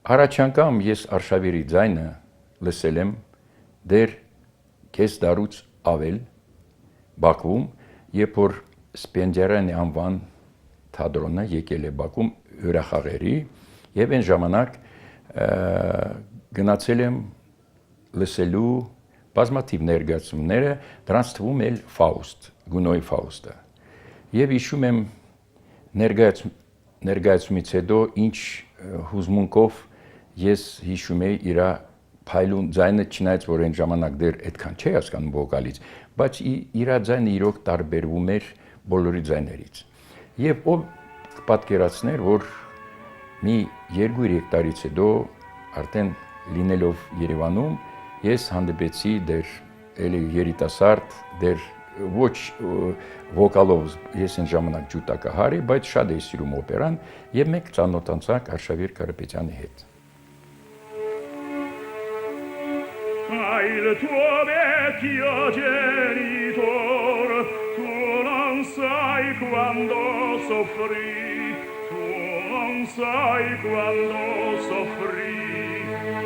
Առաջ անգամ ես Արշավիրի ձայնը լսել եմ դեր կես դարուց ավել Բաքվում, երբ որ Սպենդիարյանի անվան թատրոնը եկել է Բաքվում հյուրախաղերի եւ այն ժամանակ գնացել եմ լսելու բազմաթիվ ներկայացումները, դրանց թվում էլ Ֆաուստ, Գունոյի Ֆաուստը։ Եվ հիշում եմ ներկայացումից հետո ինչ հուզմունքով ես հիշում եի իր փայլուն ձայնը, չնայած որ այն ժամանակ դեռ այդքան չէի հասկանում վոկալից, բայց իր ձայնը իրոք տարբերվում էր բոլորի ձայներից։ Եվ ով կպատկերացներ, որ մի 2-3 տարից հետո արդեն լինելով Երևանում ես հանդիպեցի դեր էլի երիտասարդ, դեր ոչ վոկալով ես այն ժամանակ ջութակահար էի, բայց շատ էի սիրում օպերան եւ մենք ծանոթանցանք Արշավիր Կարապետյանի հետ։ Il tuo vecchio genitor, tu non sai quando soffrì, tu non sai quando soffrì,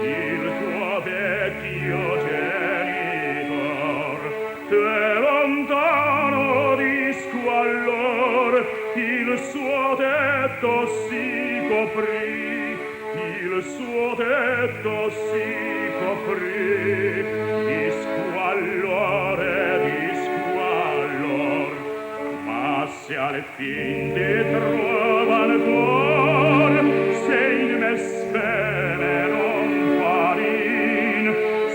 il tuo vecchio genitor, te lontano di squallor, il suo tetto si coprì, il suo tetto si coprì di squallor, ma se al fin ti trova ancor, se in me spene non farin,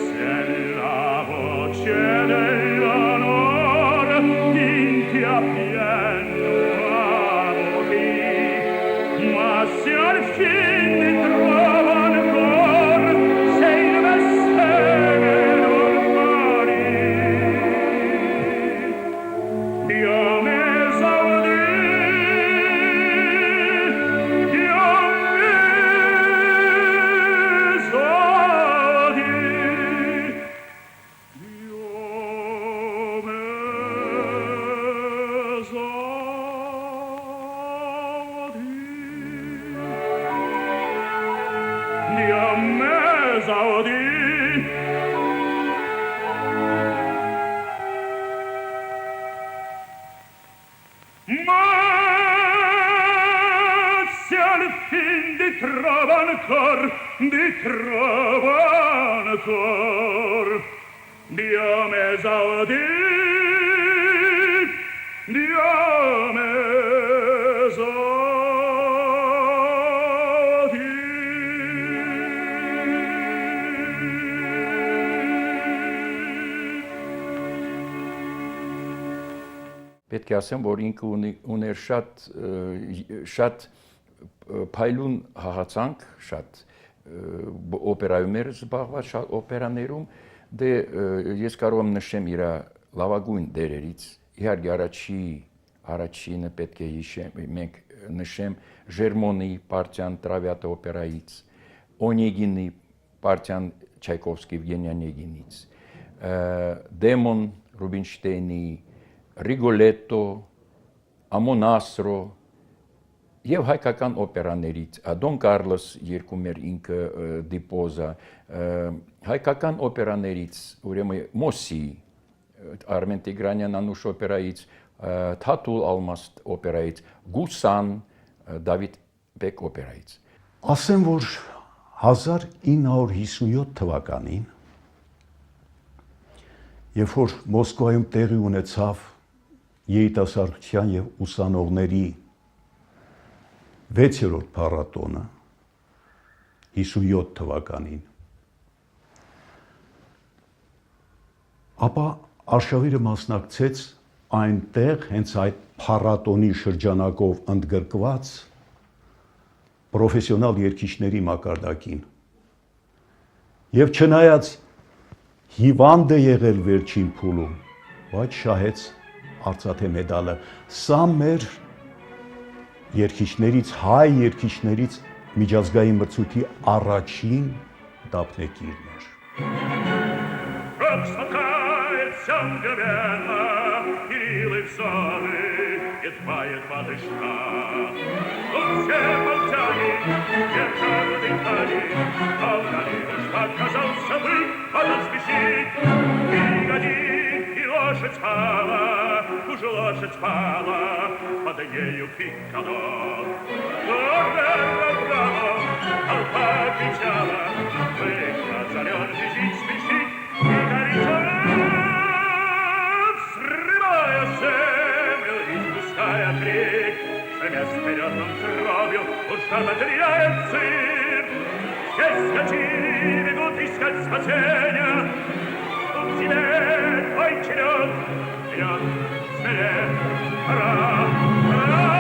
se la voce dell'onor in ti appieno amori, ma se al fin ti trova ancor, se in me spene non farin, Dio me esaudì, Dio me esaudì, Dio me esaudì, Dio me esaudì. Ma se al fin ti trova ancor, Dio me esaudì, Dio me esaudì. Պետք է ասեմ, որ ինքը ուներ շատ փայլուն հաղացանք, շատ օպերայում էր զբաղված, շատ օպերաներում, դե ես կարող եմ նշեմ իր լավագույն դերերից, իհարկե առաջինը պետք է մենք նշեմ Ժերմոնի պարտիան Տրավիատա օպերայից, Օնեգինի պարտիան Չայկովսկի Եվգենի Օնեգինից, Դեմոն Ռուբինշտեյնի, Rigoletto, Amonastro եւ հայկական օպերաներից Դոն Կարլոս երկում էր ինքը դիպոզա հայկական օպերաներից ուրեմն Մոսի Արմեն Տիգրանյան անուշ օպերայից Թաթուլ Ալմաստ օպերայից Գուսան Դավիթ Բեկ օպերայից ասեմ որ 1957 թվականին երբ որ Մոսկվայում տեղի ունեցավ երիտասարդության եւ ուսանողների 6-րդ փառատոնը 57 թվականին ապա Արշավիրը մասնակցեց այնտեղ հենց այդ փառատոնի շրջանակով ընդգրկված պրոֆեսիոնալ երգիչների մակարդակին եւ չնայած հիվանդ է եղել վերջին փուլում բայց շահեց արծաթե մեդալը սա մեր երգիչներից հայ երգիչներից միջազգային մրցույթի առաջին դափնեկիրն էր едва дышка. Все молчали, держали дыхание, а вдали показался бык, он спешит. И один, и лошадь спала, уж лошадь спала, под нею пикадор. Толпа кричала, бык разорен, бежит, спешит, и горячо, срывая землю, испуская крик, шумя вперед кровью, уж ободряет цирк. Все скачи бегут искать спасения, у тебя твой черед, вперед, смелее, пора, пора.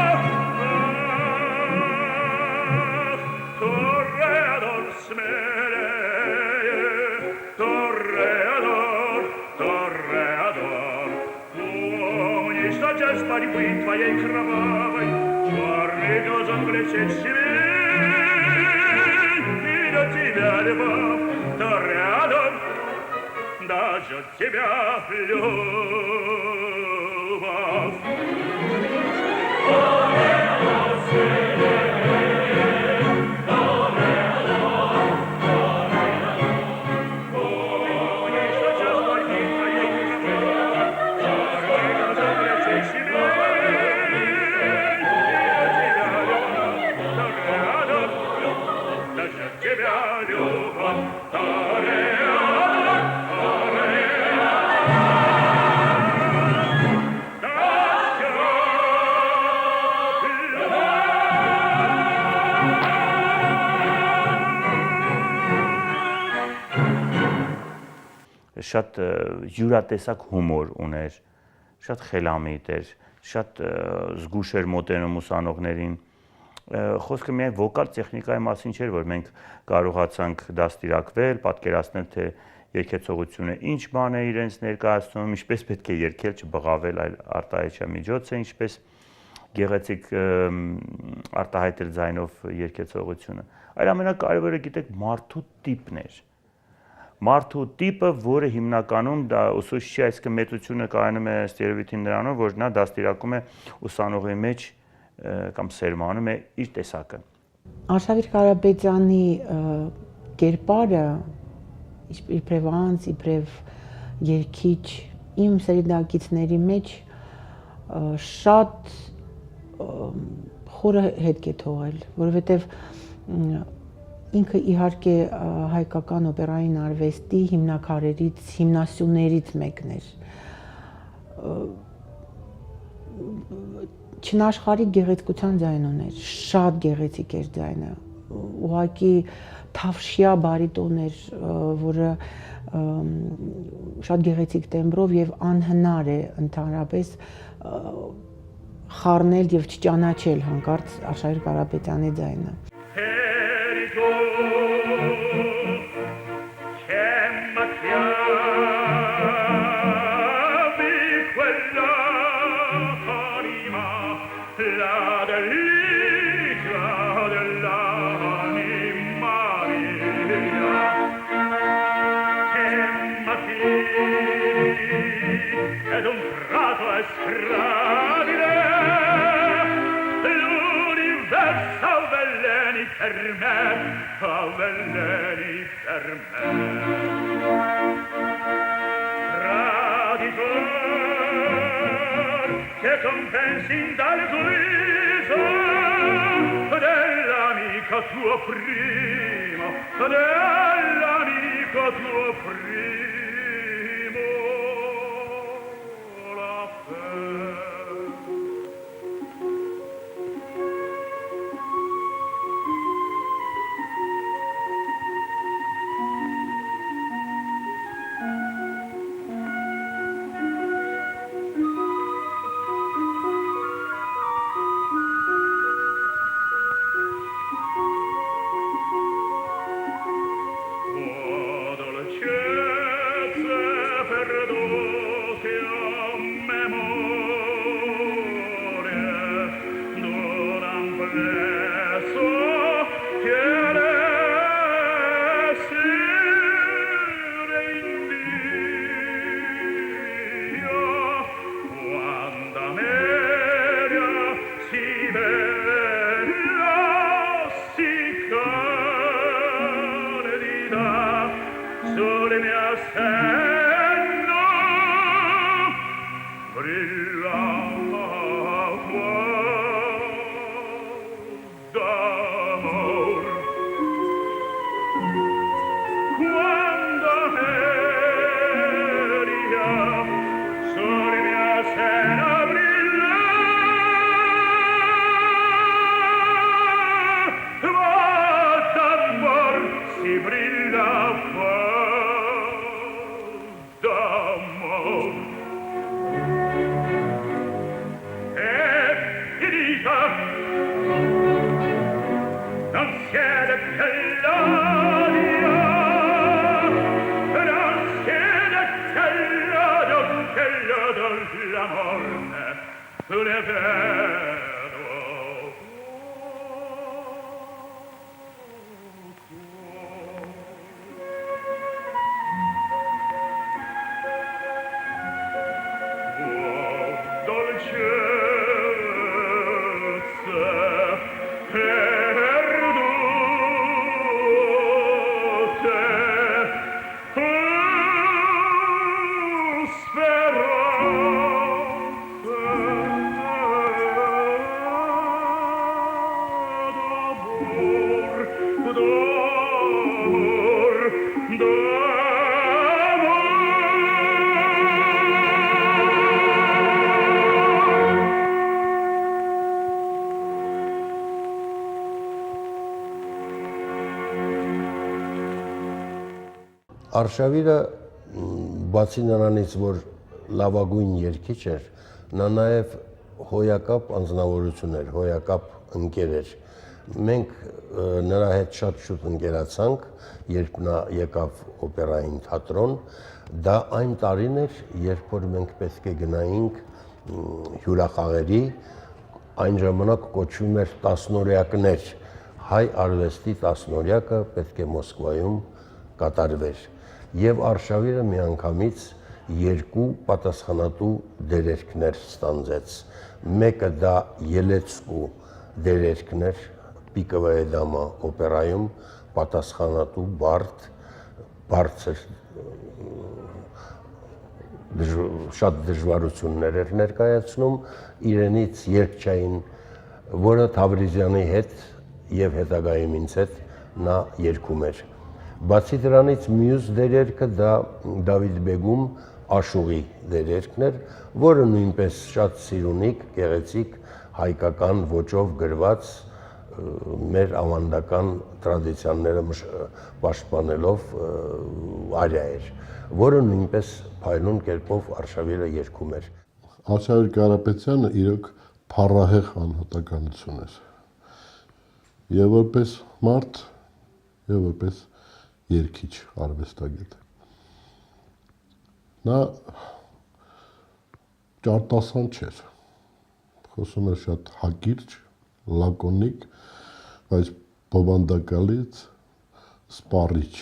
Torreador, смелее, Torreador, Torreador. Помни, что час борьбы твоей кровавой, черный глазом блещет щемей, и до тебя любовь, Torreador, даже тебя любовь. Torreador, смелее. Շատ յուրատեսակ հումոր ուներ, շատ խելամիտ էր, շատ զգուշ էր մոտենում ուսանողներին։ Խոսքը միայն վոկալ տեխնիկայի մասին չէր, որ մենք կարողացանք դաստիարակվել, պատկերացնել, թե երգեցողությունը ինչ բան է իրենց ներկայացնում, ինչպես պետք է երգել, չբղավել, այլ արտահայտչամիջոց է, ինչպես գեղեցիկ արտահայտել ձայնով երգեցողությունը։ Այլ ամենակարևորը, գիտեք, մարդու տիպն էր։ Մարդու տիպը, որը հիմնականում դա ուսուցիչի այսինքն մեծությունը կայանում է ստերեոտիպին նրանով, որ նա դաստիարակում է ուսանողի մեջ կամ սերմանում է իր տեսակը։ Արշավիր Կարապետյանի կերպարը իբրև անձ, իբրև երգիչ իմ սերնդակիցների մեջ շատ խորը հետք է թողել, որովհետև ինքը իհարկե հայկական օպերային արվեստի հիմնաքարերից, հիմնասյուներից մեկն էր։ Չնաշխարհիկ գեղեցկության ձայն ուներ, շատ գեղեցիկ էր ձայնը, ուղղակի թավշյա բարիտոն էր, որը շատ գեղեցիկ տեմբրով եւ անհնար է ընդհանրապես խառնել եւ չճանաչել հանկարծ Արշավիր Կարապետյանի ձայնը։ Ed un prato è strabile, l'universo avveleni per me, avveleni per me. Traditor, che compensi dal guiso dell'amico tuo primo, dell'amico tuo primo. Արշավիրը բացի նրանից, որ լավագույն երգիչ էր, նա նաև հոյակապ անձնավորություն էր, հոյակապ ընկեր էր։ Մենք նրա հետ շատ շուտ ընկերացանք, երբ նա եկավ օպերային թատրոն, դա այն տարին էր, երբ որ մենք պետք է գնայինք հյուրախաղերի, այն ժամանակ կոչվում էր տասնօրյակներ, հայ արվեստի տասնօրյակը պետք է Մոսկվայում կատարվեր։ Եվ Արշավիրը միանգամից երկու պատասխանատու դերերքներ ստանձեց։ Մեկը դա Ելեցկու դերերքն էր Պիկովայե դամա օպերայում, պատասխանատու բարձր շատ դժվարություններ էր ներկայացնում իրենից երգչային, որը Թավրիզյանի հետ եւ հետագայում ինձ հետ նա երգում էր։ Բացի դրանից մյուս դերերքը դա Դավիթ Բեգում Աշուղի դերերքն էր, որը նույնպես շատ սիրունիկ, գեղեցիկ, հայկական ոճով գրված մեր ավանդական տրադիցիաները պաշտպանելով արիա էր, որը նույնպես փայլուն կերպով Արշավիրը երգում էր։ Արշավիր Կարապետյանը իրոք փառահեղ անհատականություն էր։ Եվ որպես մարդ, եւ որպես երգիչ, արվեստագետ։ Նա ճարտասան չէր, խոսում էր շատ հակիրճ, լակոնիկ, բայց բովանդակալից սպառիչ։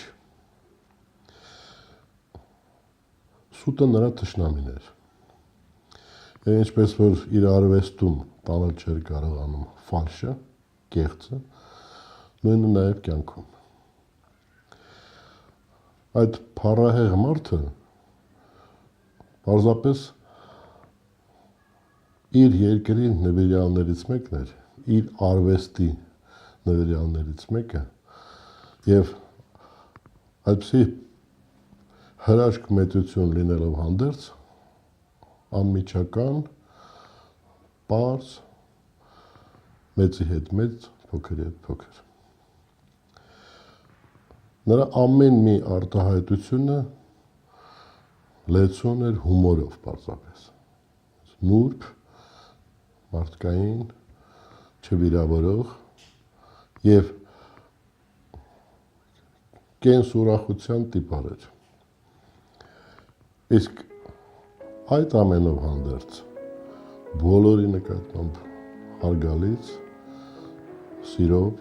Սուտը նրա թշնամին էր։ Եվ ինչպես որ իր արվեստում տանել չէր կարողանում ֆալշը, կեղծը, նույնը նաև կյանքում։ Այդ փառահեղ մարդը պարզապես իր երկրի նվիրյալներից մեկն էր, իր արվեստի նվիրյալներից մեկը, եւ այդպիսի հրաշք մեծություն լինելով հանդերձ, անմիջական, պարզ, մեծի հետ մեծ, փոքրի հետ փոքր։ Նրա ամեն մի արտահայտությունը լեցուն էր հումորով պարզապես։ Նուրբ, մարդկային, չվիրավորող եւ կենս ուրախության տիպար էր։ Իսկ այդ ամենով հանդերձ բոլորի նկատմամբ հարգալից, սիրով,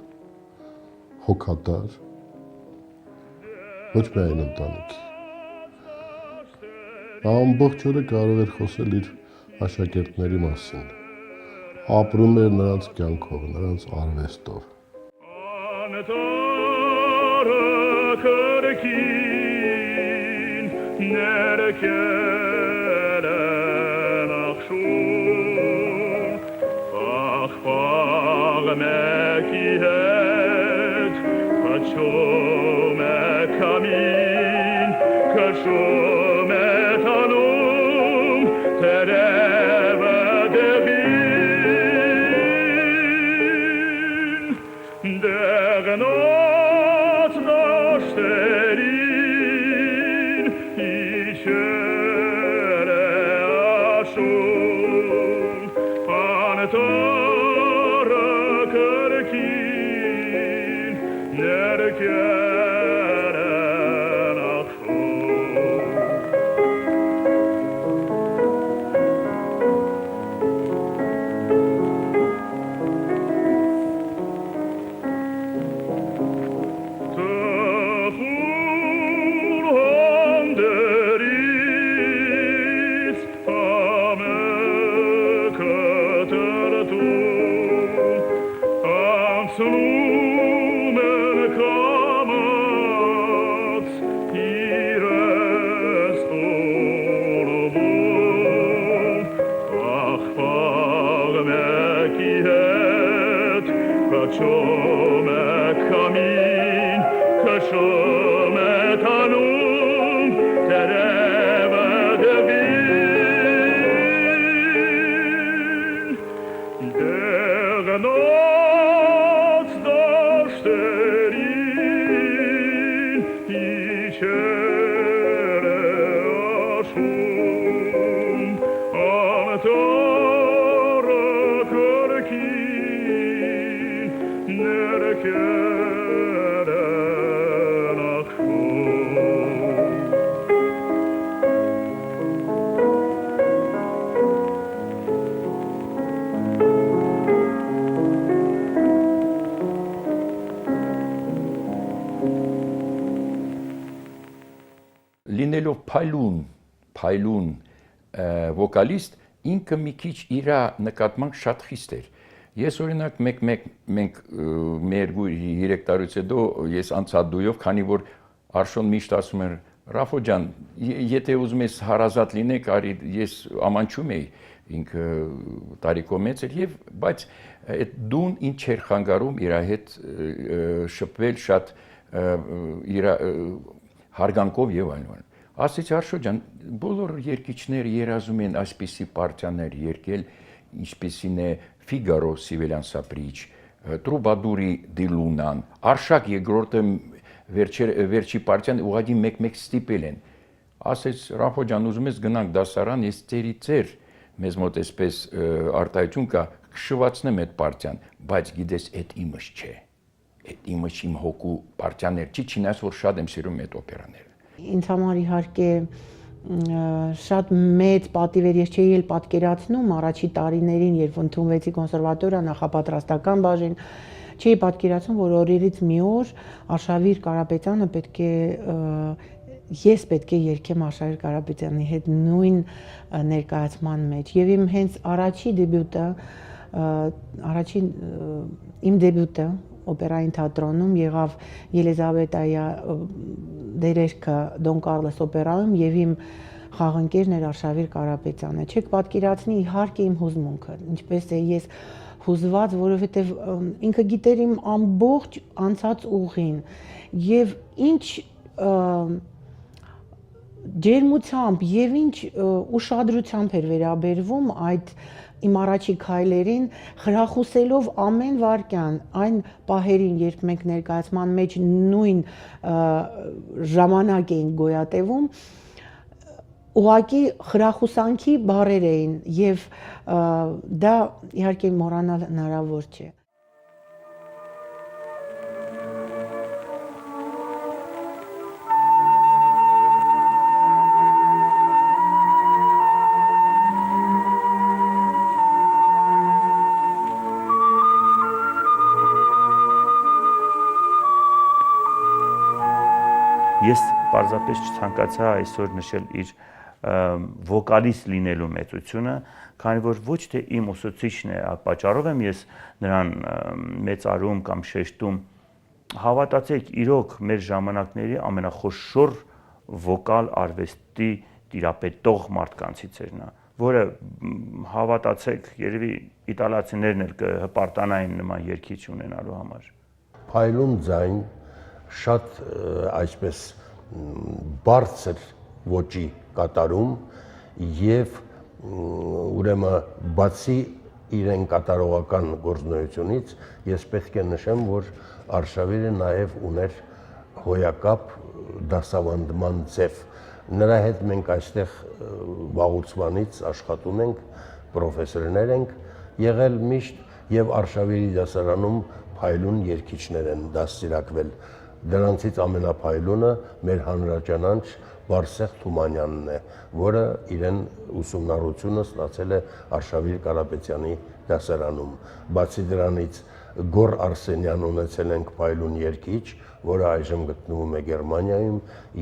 հոգատար, ոչ միայն ընտանիքի։ Նա ամբողջ օրը կարող էր խոսել իր աշակերտների մասին, ապրում էր նրանց կյանքով, նրանց արվեստով։ անցնում են կամաց իրես տորվում աղբաղ մեկի հետ կաչում է կամին կշում է տանում տերևը դեպին դեղնոց դաշտերին իջեր է աշխում անտառը կրկին ներքեր են աղվում լինելով փայլուն վոկալիստ, ինքը մի քիչ իր նկատմամբ շատ խիստ էր։ Ես օրինակ մենք մեր 3 տարուց հետո ես անցադույով, քանի որ Արշոն միշտ ասում էր Ռաֆո ջան, եթե ուզում ես հարազատ լինեք, արի ես ամանչում էի, ինքը տարիքով մեծ էր եւ բայց այդ դուն ինչ էր խանգարում իր հետ շփվել շատ իր հարգանքով եւ այլն։ Ասեց Արշո ջան, բոլոր երգիչները երազում են այսպիսի պարտիաներ երգել, ինչպիսին է Ֆիգարո Սիվիլյան Սապրիչ, Տրուբադուրի Դիլունան, Արշակ երկրորդը վերջի պարտիան ուղղակի մեկ-մեկ ստիպել են։ Ասեց Ռաֆո ջան, ուզում ես գնանք դասարան, ես ծեր մեզ մոտ այսպես արտահայտություն կա, կշվացնեմ այդ պարտիան, բայց գիտես, այդ իմս չէ։ Այդ իմս իմ հոգու պարտիաներ չի, չնայած որ շատ եմ սիրում այդ օպերաները։ Ինձ համար իհարկե շատ մեծ պատիվ էր, ես չէի էլ պատկերացնում առաջի տարիներին, երբ ընդունվեցի կոնսերվատորիա, նախապատրաստական բաժին, չէի պատկերացնում, որ օրերից մի օր Արշավիր Կարապետյանը ես պետք է երգեմ Արշավիր Կարապետյանի հետ նույն ներկայացման մեջ։ Եվ իմ հենց իմ դեբյուտը օպերային թատրոնում եղավ Ելիզավետայա դերերքը Դոն Կարլոս օպերայում եւ իմ խաղընկերն էր Արշավիր Կարապետյանը։ Չեք պատկերացնի իհարկե իմ հուզմունքը, ինչպես է ես հուզված, որովհետեւ ինքը գիտեր իմ ամբողջ անցած ուղին եւ ինչ ջերմությամբ եւ ինչ ուշադրությամբ էր վերաբերվում այդ իմ առաջի քայլերին, խրախուսելով ամեն վարքյան այն պահերին, երբ մենք ներկայացման մեջ նույն ժամանակ էինք գոյատևում, ուղղակի խրախուսանքի բառեր էին եւ դա իհարկե մոռանալ հնարավոր չէ։ Ես պարզապես չցանկացա այսօր նշել իր վոկալիստ լինելու մեծությունը, քանի որ ոչ թե իմ ուսուցիչն է, պատճառով եմ ես նրան մեծարում կամ շեշտում, հավատացեք, իրոք մեր ժամանակների ամենախոշոր վոկալ արվեստի տիրապետող մարդկանցից էր նա, որը հավատացեք, երևի իտալացիներն էլ կհպարտանային նման երգիչ ունենալու համար։ Փայլուն ձայն, շատ այսպես բարձր ոճի կատարում եւ ուրեմն բացի իրեն կատարողական գործունեությունից ես պետք է նշեմ, որ Արշավիրը նաեւ ուներ հոյակապ դասավանդման ձև։ Նրա հետ մենք այստեղ վաղուց աշխատում ենք, պրոֆեսորներ ենք եղել միշտ եւ Արշավիրի դասարանում փայլուն երգիչներ են դաստիարակվել։ Դրանցից ամենափայլունը մեր հանրաճանաչ Վարսեղ Թումանյանն է, որը իրեն ուսումնառությունը ստացել է Արշավիր Կարապետյանի դասարանում։ Բացի դրանից Գոր Արսենյան ունեցել ենք փայլուն երգիչ, որը այժմ գտնվում է Գերմանիայում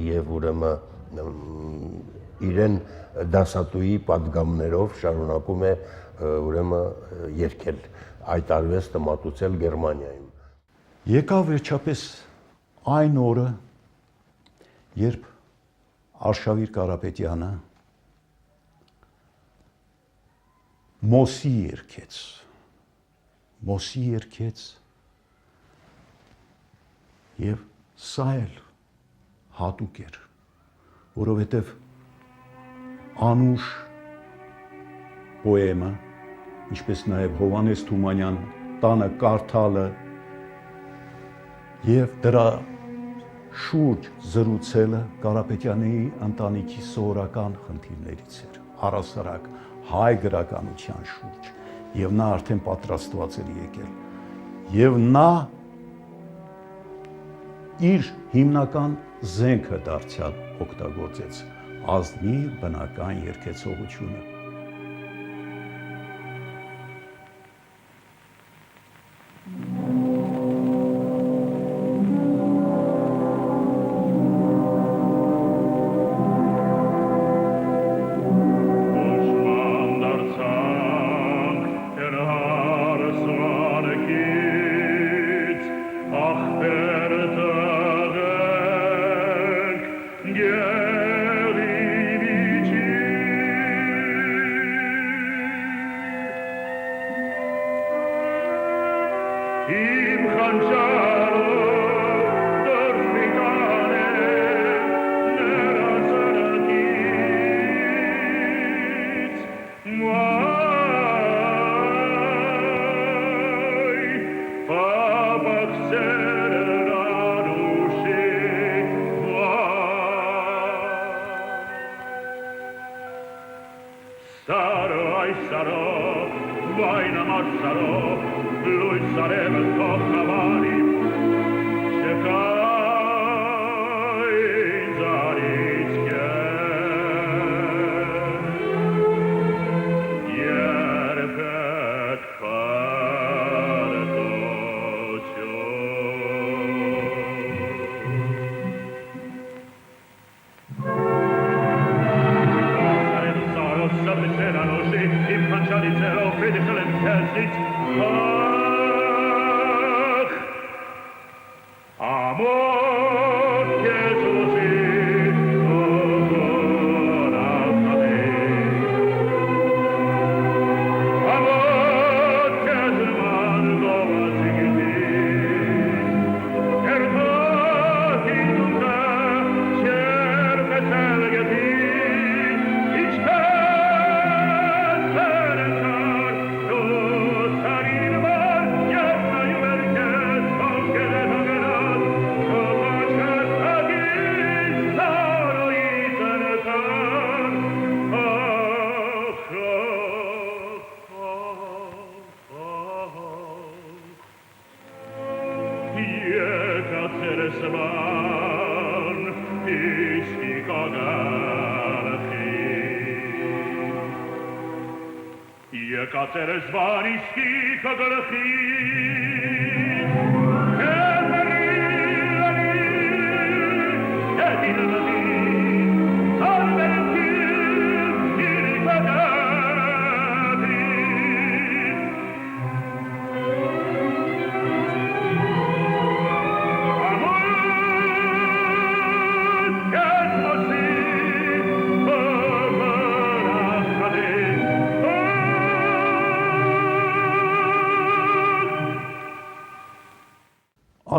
եւ ուրեմն իրեն դասատուի պատգամներով շարունակում է ուրեմն երգել, այդ արվեստը մատուցել Գերմանիայում։ Եկավ վերջապես այն օրը, երբ Արշավիր Կարապետյանը Մոսի երկեց եւ սա էլ հատուկ էր, որովհետեւ Անուշ պոեմը, ինչպես նաեւ Հովանես Թումանյան տանը կարդալը եւ դրա շուրջ զրուցելը Կարապետյանի ընտանիքի սովորական խնդիրներից էր, առասարակ հայ գրականության շուրջ, եւ նա արդեն պատրաստված էր եկել, եւ նա իր հիմնական զենքը դարձյալ օգտագործեց ազնի բնական երգեցողությունը։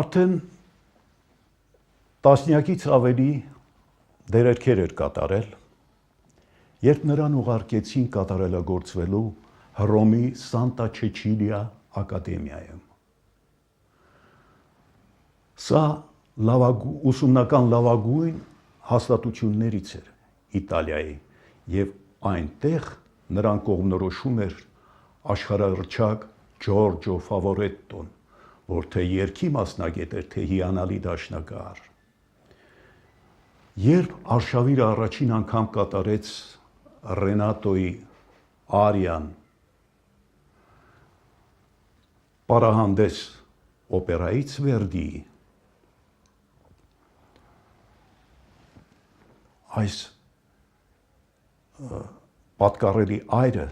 Արդեն տասնյակից ավելի դերերքեր էր կատարել, երբ նրան ուղարկեցին կատարելագործվելու Հռոմի Սանտա Չեչիլիա ակադեմիայում։ Սա ուսումնական լավագույն հաստատություններից էր Իտալիայի եւ այնտեղ նրան կողմնորոշում էր աշխարհառչակ Ջորջո Ֆավորետտոն, որ թե երգի մասնագետ էր, թե հիանալի դաշնակահար։ Երբ Արշավիրը առաջին անգամ կատարեց Ռենատոյի արիան պարահանդես օպերայից Վերդիի, այս պատկառելի այրը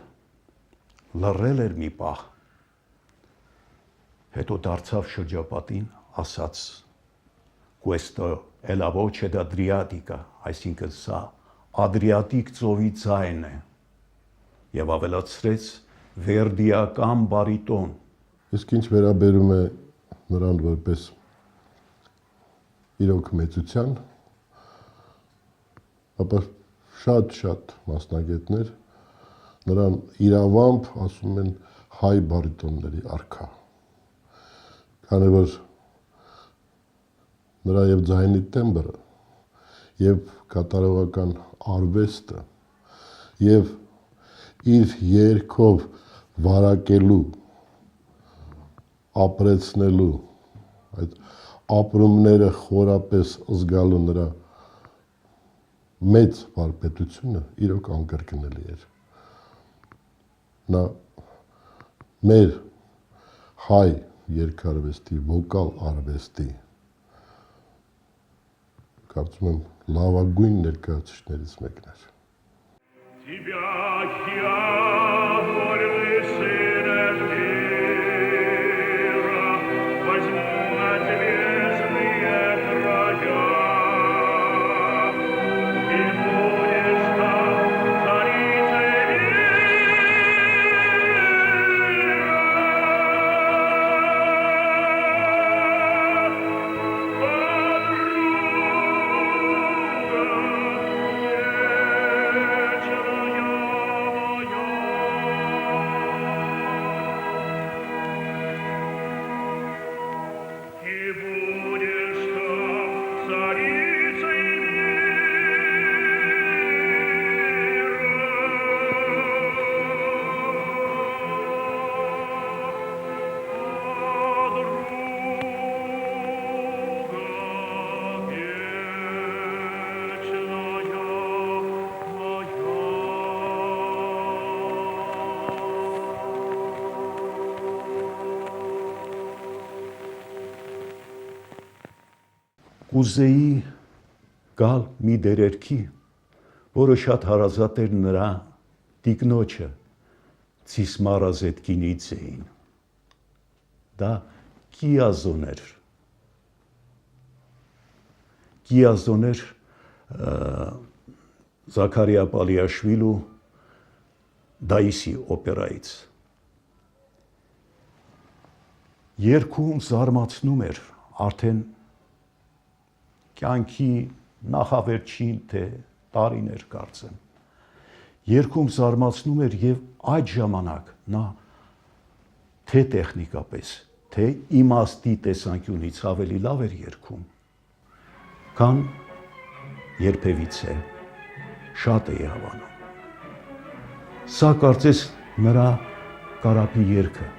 լռել էր մի պահ, հետո դարձավ շրջապատին ասաց questo è la voce d'Adriatica, այսինքն սա Ադրիատիկ ծովի ձայնն է, եւ ավելացրեց վերդիական բարիտոն։ Իսկ ինչ վերաբերում է նրան որպես իրոք մեծության, ապա շատ մասնագետներ նրան իրավամբ ասում են հայ բարիտոնների արքա։ Քանի որ նրա եւ ձայնի տեմբրը եւ կատարողական արվեստը եւ իր երգով վարակելու, ապրեցնելու, այդ ապրումները խորապես զգալու նրա մեծ վարպետությունը իրոք անկրկնելի էր։ Նա մեր հայ երգարվեստի, վոկալ արվեստի կարծում եմ լավագույն ներկայացուցիչներից мեկն էր։ Тебя я сына мира возьму на звездные края, и будешь там царицей Կուզեի գալ մի դերերքի, որը շատ հարազատ էր նրա տիկնոջը Ցիսմարա Զետկինիցեին։ Դա Կիազոն էր։ Կիազոն էր Զաքարիա Պալիաշվիլու Դայիսի օպերայից։ Երգում զարմացնում էր արդեն կյանքի նախավերջին թե տարիներ կարծեմ։ Երգում զարմացնում էր եւ այդ ժամանակ նա թե տեխնիկապես, թե իմաստի տեսանկյունից ավելի լավ էր երգում, քան երբևիցե շատ էի հավանում։ Սա կարծես նրա կարապի երգը։